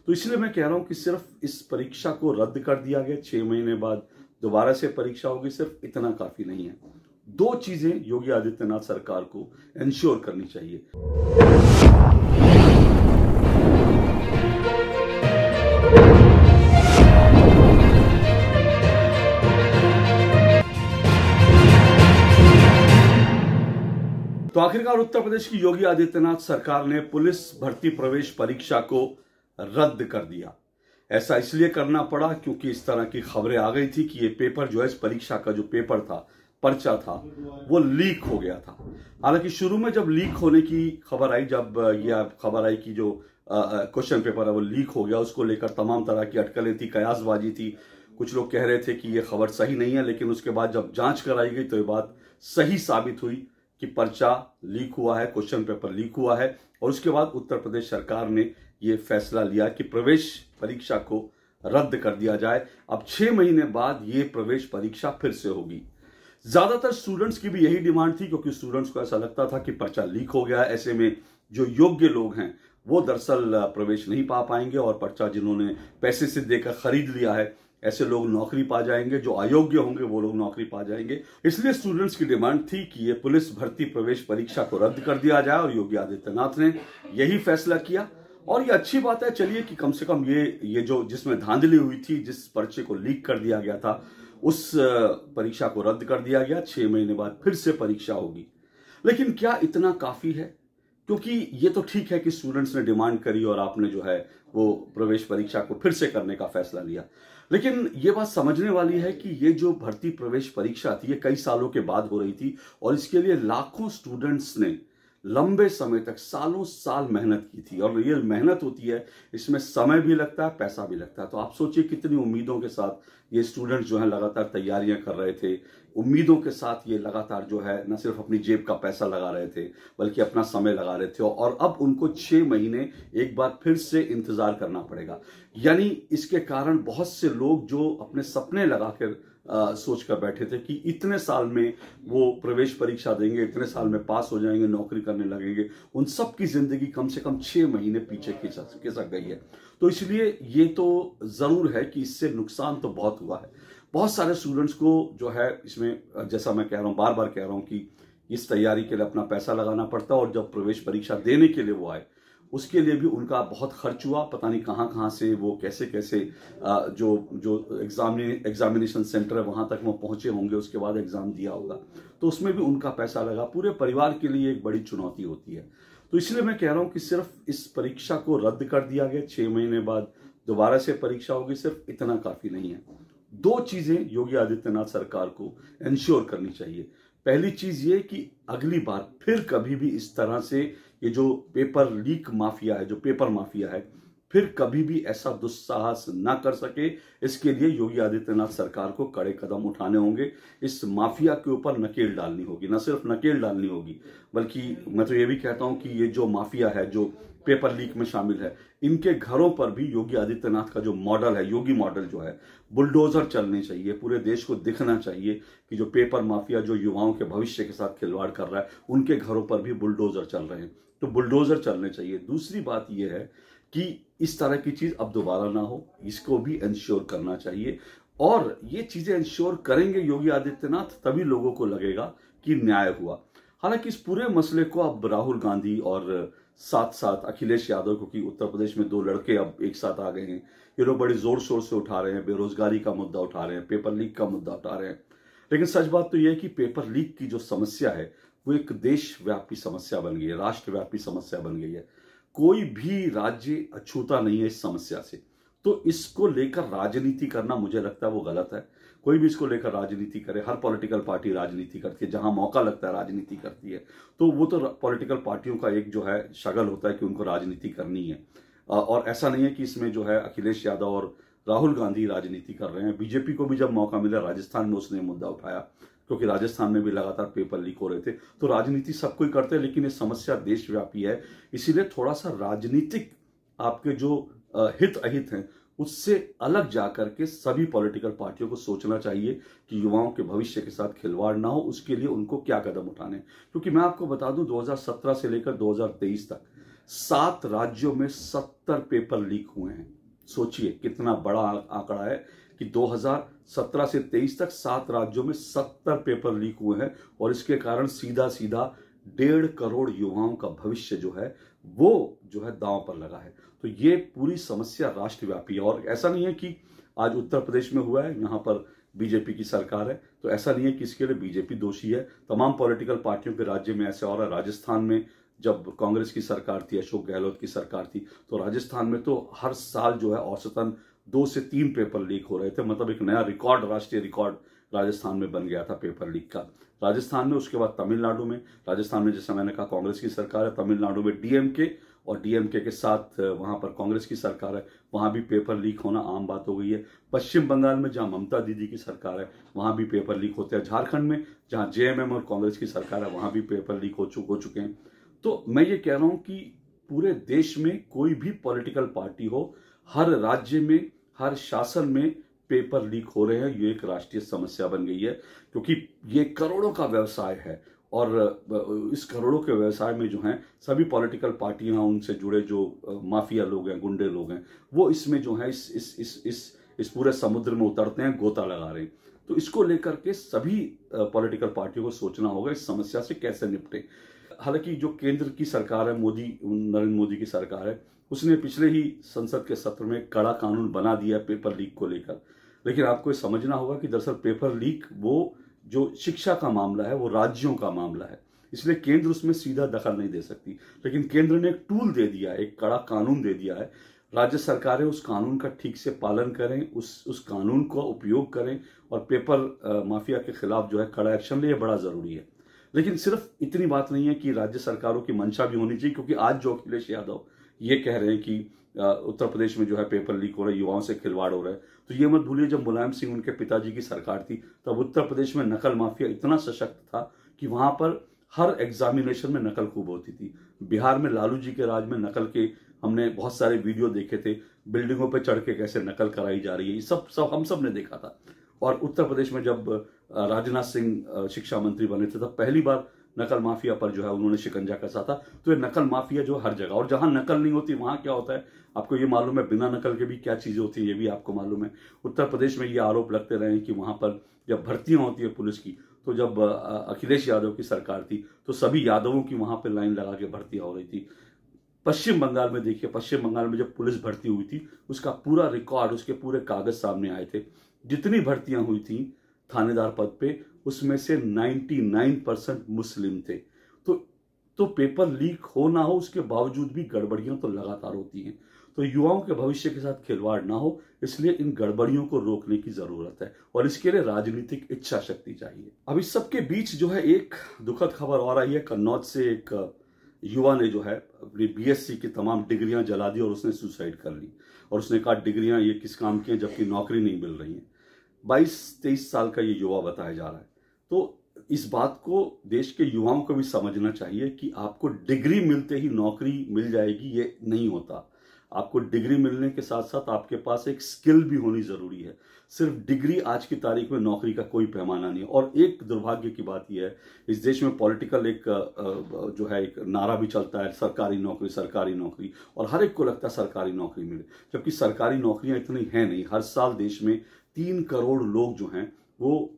तो इसलिए मैं कह रहा हूं कि सिर्फ इस परीक्षा को रद्द कर दिया गया, 6 महीने बाद दोबारा से परीक्षा होगी, सिर्फ इतना काफी नहीं है। 2 चीजें योगी आदित्यनाथ सरकार को इंश्योर करनी चाहिए। तो आखिरकार उत्तर प्रदेश की योगी आदित्यनाथ सरकार ने पुलिस भर्ती प्रवेश परीक्षा को रद्द कर दिया। ऐसा इसलिए करना पड़ा क्योंकि इस तरह की खबरें आ गई थी कि ये पेपर जो है, इस परीक्षा का जो पेपर था, पर्चा था, वो लीक हो गया था। हालांकि शुरू में जब लीक होने की खबर आई, जब यह खबर आई कि जो क्वेश्चन पेपर है वो लीक हो गया, उसको लेकर तमाम तरह की अटकलें थी, कयासबाजी थी। कुछ लोग कह रहे थे कि ये खबर सही नहीं है, लेकिन उसके बाद जब जांच कराई गई तो ये बात सही साबित हुई कि पर्चा लीक हुआ है, क्वेश्चन पेपर लीक हुआ है। और उसके बाद उत्तर प्रदेश सरकार ने यह फैसला लिया कि प्रवेश परीक्षा को रद्द कर दिया जाए। अब 6 महीने बाद ये प्रवेश परीक्षा फिर से होगी। ज्यादातर स्टूडेंट्स की भी यही डिमांड थी, क्योंकि स्टूडेंट्स को ऐसा लगता था कि पर्चा लीक हो गया, ऐसे में जो योग्य लोग हैं वो दरअसल प्रवेश नहीं पा पाएंगे, और पर्चा जिन्होंने पैसे से देकर खरीद लिया है, ऐसे लोग नौकरी पा जाएंगे, जो अयोग्य होंगे वो लोग नौकरी पा जाएंगे। इसलिए स्टूडेंट्स की डिमांड थी कि ये पुलिस भर्ती प्रवेश परीक्षा को रद्द कर दिया जाए, और योगी आदित्यनाथ ने यही फैसला किया। और ये अच्छी बात है, चलिए, कि कम से कम ये जो जिसमें धांधली हुई थी, जिस पर्चे को लीक कर दिया गया था, उस परीक्षा को रद्द कर दिया गया। 6 महीने बाद फिर से परीक्षा होगी। लेकिन क्या इतना काफी है? क्योंकि ये तो ठीक है कि स्टूडेंट्स ने डिमांड करी और आपने जो है वो प्रवेश परीक्षा को फिर से करने का फैसला लिया, लेकिन ये बात समझने वाली है कि ये जो भर्ती प्रवेश परीक्षा थी, ये कई सालों के बाद हो रही थी, और इसके लिए लाखों स्टूडेंट्स ने लंबे समय तक, सालों साल मेहनत की थी। और ये मेहनत होती है, इसमें समय भी लगता है, पैसा भी लगता है। तो आप सोचिए कितनी उम्मीदों के साथ ये स्टूडेंट्स जो है लगातार तैयारियां कर रहे थे, उम्मीदों के साथ ये लगातार जो है न सिर्फ अपनी जेब का पैसा लगा रहे थे, बल्कि अपना समय लगा रहे थे। और अब उनको 6 महीने एक बार फिर से इंतजार करना पड़ेगा। यानी इसके कारण बहुत से लोग जो अपने सपने लगाकर सोच कर बैठे थे कि इतने साल में वो प्रवेश परीक्षा देंगे, इतने साल में पास हो जाएंगे, नौकरी करने लगेंगे, उन सब की जिंदगी कम से कम 6 महीने पीछे खिसक गई है। तो इसलिए ये तो जरूर है कि इससे नुकसान तो बहुत हुआ है। बहुत सारे स्टूडेंट्स को जो है इसमें, जैसा मैं कह रहा हूं, बार बार कह रहा हूं, कि इस तैयारी के लिए अपना पैसा लगाना पड़ता है, और जब प्रवेश परीक्षा देने के लिए वो आए, उसके लिए भी उनका बहुत खर्च हुआ। पता नहीं कहां कहां से वो कैसे कैसे जो एग्जामिनेशन सेंटर है वहां तक वो पहुंचे होंगे, उसके बाद एग्जाम दिया होगा, तो उसमें भी उनका पैसा लगा। पूरे परिवार के लिए एक बड़ी चुनौती होती है। तो इसलिए मैं कह रहा हूं कि सिर्फ इस परीक्षा को रद्द कर दिया गया, 6 महीने बाद दोबारा से परीक्षा होगी, सिर्फ इतना काफी नहीं है। 2 चीजें योगी आदित्यनाथ सरकार को इंश्योर करनी चाहिए। पहली चीज ये कि अगली बार फिर कभी भी इस तरह से ये जो पेपर लीक माफिया है, जो पेपर माफिया है, फिर कभी भी ऐसा दुस्साहस ना कर सके, इसके लिए योगी आदित्यनाथ सरकार को कड़े कदम उठाने होंगे। इस माफिया के ऊपर नकेल डालनी होगी, न सिर्फ नकेल डालनी होगी, बल्कि मैं तो ये भी कहता हूं कि ये जो माफिया है, जो पेपर लीक में शामिल है, इनके घरों पर भी योगी आदित्यनाथ का जो मॉडल है, योगी मॉडल जो है, बुलडोजर चलने चाहिए। पूरे देश को दिखना चाहिए कि जो पेपर माफिया, जो युवाओं के भविष्य के साथ खिलवाड़ कर रहा है, उनके घरों पर भी बुलडोजर चल रहे हैं। तो बुलडोजर चलने चाहिए। दूसरी बात यह है कि इस तरह की चीज अब दोबारा ना हो, इसको भी इंश्योर करना चाहिए। और ये चीजें इंश्योर करेंगे योगी आदित्यनाथ, तभी लोगों को लगेगा कि न्याय हुआ। हालांकि इस पूरे मसले को अब राहुल गांधी और साथ साथ अखिलेश यादव, क्योंकि उत्तर प्रदेश में 2 लड़के अब एक साथ आ गए हैं, ये लोग बड़े जोर शोर से उठा रहे हैं, बेरोजगारी का मुद्दा उठा रहे हैं, पेपर लीक का मुद्दा उठा रहे हैं। लेकिन सच बात तो यह है कि पेपर लीक की जो समस्या है वो एक देशव्यापी समस्या बन गई है, राष्ट्रव्यापी समस्या बन गई है। कोई भी राज्य अछूता नहीं है इस समस्या से। तो इसको लेकर राजनीति करना, मुझे लगता है वो गलत है। कोई भी इसको लेकर राजनीति करे, हर पॉलिटिकल पार्टी राजनीति करती है, जहां मौका लगता है राजनीति करती है। तो वो तो पॉलिटिकल पार्टियों का एक जो है शगल होता है कि उनको राजनीति करनी है। और ऐसा नहीं है कि इसमें जो है अखिलेश यादव और राहुल गांधी राजनीति कर रहे हैं। बीजेपी को भी जब मौका मिला, राजस्थान में उसने मुद्दा उठाया, क्योंकि राजस्थान में भी लगातार पेपर लीक हो रहे थे। तो राजनीति सब कोई करते हैं, लेकिन ये समस्या देशव्यापी है। इसीलिए थोड़ा सा राजनीतिक आपके जो हित अहित हैं, उससे अलग जाकर के सभी पॉलिटिकल पार्टियों को सोचना चाहिए कि युवाओं के भविष्य के साथ खिलवाड़ ना हो, उसके लिए उनको क्या कदम उठाने। क्योंकि मैं आपको बता दूं, 2017 से लेकर 2023 तक 7 राज्यों में 70 पेपर लीक हुए हैं। सोचिए कितना बड़ा आंकड़ा है कि 2017 से 23 तक 7 राज्यों में 70 पेपर लीक हुए हैं और इसके कारण सीधा सीधा 1.5 करोड़ युवाओं का भविष्य जो है वो जो है दांव पर लगा है। तो ये पूरी समस्या राष्ट्रव्यापी है और ऐसा नहीं है कि आज उत्तर प्रदेश में हुआ है, यहाँ पर बीजेपी की सरकार है, तो ऐसा नहीं है कि इसके लिए बीजेपी दोषी है। तमाम पॉलिटिकल पार्टियों के राज्य में ऐसे और राजस्थान में जब कांग्रेस की सरकार थी, अशोक गहलोत की सरकार थी, तो राजस्थान में तो हर साल जो है औसतन 2 से 3 पेपर लीक हो रहे थे। मतलब एक नया रिकॉर्ड, राष्ट्रीय रिकॉर्ड राजस्थान में बन गया था पेपर लीक का। राजस्थान में, उसके बाद तमिलनाडु में, राजस्थान में जैसे मैंने कहा कांग्रेस की सरकार है, तमिलनाडु में डीएमके और डीएमके के साथ वहां पर कांग्रेस की सरकार है, वहां भी पेपर लीक होना आम बात हो गई है। पश्चिम बंगाल में जहां ममता दीदी की सरकार है वहां भी पेपर लीक होते हैं। झारखंड में जहां जेएमएम और कांग्रेस की सरकार है वहां भी पेपर लीक हो चुके हैं। तो मैं ये कह रहा हूं कि पूरे देश में कोई भी पॉलिटिकल पार्टी हो, हर राज्य में, हर शासन में पेपर लीक हो रहे हैं। ये एक राष्ट्रीय समस्या बन गई है क्योंकि ये करोड़ों का व्यवसाय है और इस करोड़ों के व्यवसाय में जो हैं सभी पॉलिटिकल पार्टियां, उनसे जुड़े जो माफिया लोग हैं, गुंडे लोग हैं, वो इसमें जो है इस पूरे समुद्र में उतरते हैं, गोता लगा रहे हैं। तो इसको लेकर के सभी पॉलिटिकल पार्टियों को सोचना होगा इस समस्या से कैसे निपटे। हालांकि जो केंद्र की सरकार है, नरेंद्र मोदी की सरकार है, उसने पिछले ही संसद के सत्र में कड़ा कानून बना दिया पेपर लीक को लेकर। लेकिन आपको ये समझना होगा कि दरअसल पेपर लीक वो जो शिक्षा का मामला है वो राज्यों का मामला है, इसलिए केंद्र उसमें सीधा दखल नहीं दे सकती। लेकिन केंद्र ने एक टूल दे दिया है, एक कड़ा कानून दे दिया है। राज्य सरकारें उस कानून का ठीक से पालन करें, उस कानून का उपयोग करें और पेपर माफिया के खिलाफ जो है कड़ा एक्शन ले, ये बड़ा जरूरी है। लेकिन सिर्फ इतनी बात नहीं है कि राज्य सरकारों की मंशा भी होनी चाहिए, क्योंकि आज जो अखिलेश यादव ये कह रहे हैं कि उत्तर प्रदेश में जो है पेपर लीक हो रहा है, युवाओं से खिलवाड़ हो रहा है, तो ये मत भूलिए जब मुलायम सिंह उनके पिताजी की सरकार थी तब उत्तर प्रदेश में नकल माफिया इतना सशक्त था कि वहां पर हर एग्जामिनेशन में नकल खूब होती थी। बिहार में लालू जी के राज में नकल के हमने बहुत सारे वीडियो देखे थे, बिल्डिंगों पर चढ़ के कैसे नकल कराई जा रही है, ये सब हम सब ने देखा था। और उत्तर प्रदेश में जब राजनाथ सिंह शिक्षा मंत्री बने थे तब पहली बार नकल माफिया पर जो है उन्होंने शिकंजा कसा था। तो ये नकल माफिया जो हर जगह, और जहां नकल नहीं होती वहां क्या होता है आपको ये मालूम है, बिना नकल के भी क्या चीजें होती है ये भी आपको मालूम है। उत्तर प्रदेश में ये आरोप लगते रहे कि वहां पर जब भर्तियां होती है पुलिस की, तो जब अखिलेश यादव की सरकार थी तो सभी यादवों की वहां पर लाइन लगा के भर्तियां हो रही थी। पश्चिम बंगाल में देखिए, पश्चिम बंगाल में जब पुलिस भर्ती हुई थी उसका पूरा रिकॉर्ड, उसके पूरे कागज सामने आए थे। जितनी भर्तियां हुई थी थानेदार पद पे, उसमें से 99% मुस्लिम थे। तो पेपर लीक हो ना हो उसके बावजूद भी गड़बड़ियां तो लगातार होती हैं। तो युवाओं के भविष्य के साथ खिलवाड़ ना हो, इसलिए इन गड़बड़ियों को रोकने की जरूरत है और इसके लिए राजनीतिक इच्छा शक्ति चाहिए। अब इस सबके बीच जो है एक दुखद खबर और आई है। कन्नौज से एक युवा ने जो है अपनी बीएससी की तमाम डिग्रियां जला दी और उसने सुसाइड कर ली। और उसने कहा डिग्रियां ये किस काम की हैं जबकि नौकरी नहीं मिल रही है। 22-23 साल का ये युवा बताया जा रहा है। तो इस बात को देश के युवाओं को भी समझना चाहिए कि आपको डिग्री मिलते ही नौकरी मिल जाएगी, ये नहीं होता। आपको डिग्री मिलने के साथ साथ आपके पास एक स्किल भी होनी जरूरी है। सिर्फ डिग्री आज की तारीख में नौकरी का कोई पैमाना नहीं है। और एक दुर्भाग्य की बात यह है, इस देश में पॉलिटिकल एक जो है एक नारा भी चलता है, सरकारी नौकरी, सरकारी नौकरी, और हर एक को लगता है सरकारी नौकरी मिले, जबकि सरकारी नौकरियां इतनी है नहीं। हर साल देश में 3 करोड़ लोग जो हैं वो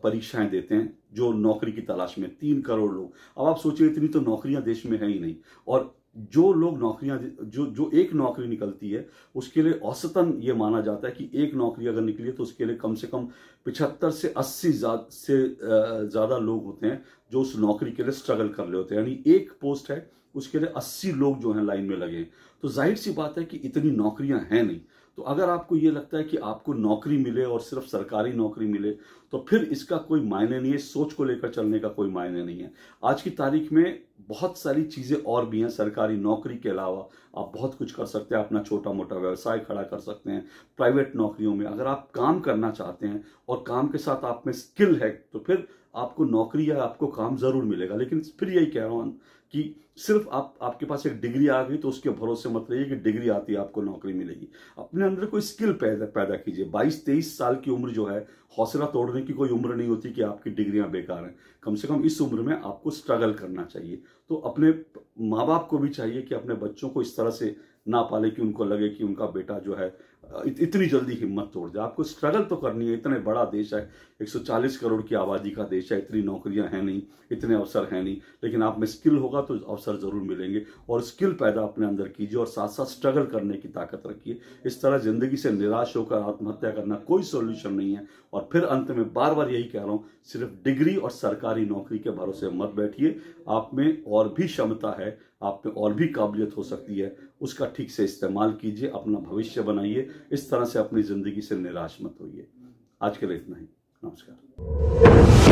परीक्षाएं देते हैं जो नौकरी की तलाश में, 3 करोड़ लोग। अब आप सोचिए इतनी तो नौकरियां देश में है ही नहीं, और जो लोग नौकरियां जो एक नौकरी निकलती है उसके लिए औसतन ये माना जाता है कि एक नौकरी अगर निकली है तो उसके लिए कम से कम 75 से 80 से ज्यादा लोग होते हैं जो उस नौकरी के लिए स्ट्रगल कर रहे होते हैं। यानी एक पोस्ट है उसके लिए 80 लोग जो हैं लाइन में लगे हैं। तो जाहिर सी बात है कि इतनी नौकरियां हैं नहीं। तो अगर आपको ये लगता है कि आपको नौकरी मिले और सिर्फ सरकारी नौकरी मिले तो फिर इसका कोई मायने नहीं है, सोच को लेकर चलने का कोई मायने नहीं है। आज की तारीख में बहुत सारी चीजें और भी हैं। सरकारी नौकरी के अलावा आप बहुत कुछ कर सकते हैं, अपना छोटा मोटा व्यवसाय खड़ा कर सकते हैं। प्राइवेट नौकरियों में अगर आप काम करना चाहते हैं और काम के साथ आप में स्किल है तो फिर आपको नौकरी या आपको काम जरूर मिलेगा। लेकिन फिर यही कह रहा हूं कि सिर्फ आपके पास एक डिग्री आ गई तो उसके भरोसे मत रहिए कि डिग्री आती है आपको नौकरी मिलेगी। अपने अंदर कोई स्किल पैदा कीजिए। 22-23 साल की उम्र जो है हौसला तोड़ने की कोई उम्र नहीं होती कि आपकी डिग्रियां बेकार हैं। कम से कम इस उम्र में आपको स्ट्रगल करना चाहिए। तो अपने माँ बाप को भी चाहिए कि अपने बच्चों को इस तरह से ना पाले कि उनको लगे कि उनका बेटा जो है इतनी जल्दी हिम्मत तोड़ दे। आपको स्ट्रगल तो करनी है, इतने बड़ा देश है, 140 करोड़ की आबादी का देश है, इतनी नौकरियां हैं नहीं, इतने अवसर हैं नहीं, लेकिन आप में स्किल होगा तो अवसर जरूर मिलेंगे। और स्किल पैदा अपने अंदर कीजिए और साथ साथ स्ट्रगल करने की ताकत रखिए। इस तरह जिंदगी से निराश होकर आत्महत्या करना कोई सोल्यूशन नहीं है। और फिर अंत में बार बार यही कह रहा हूं, सिर्फ डिग्री और सरकारी नौकरी के भरोसे मत बैठिए। आप में और भी क्षमता है, आप में और भी काबिलियत हो सकती है, उसका ठीक से इस्तेमाल कीजिए, अपना भविष्य बनाइए। इस तरह से अपनी जिंदगी से निराश मत होइए। आज के लिए इतना ही। नमस्कार।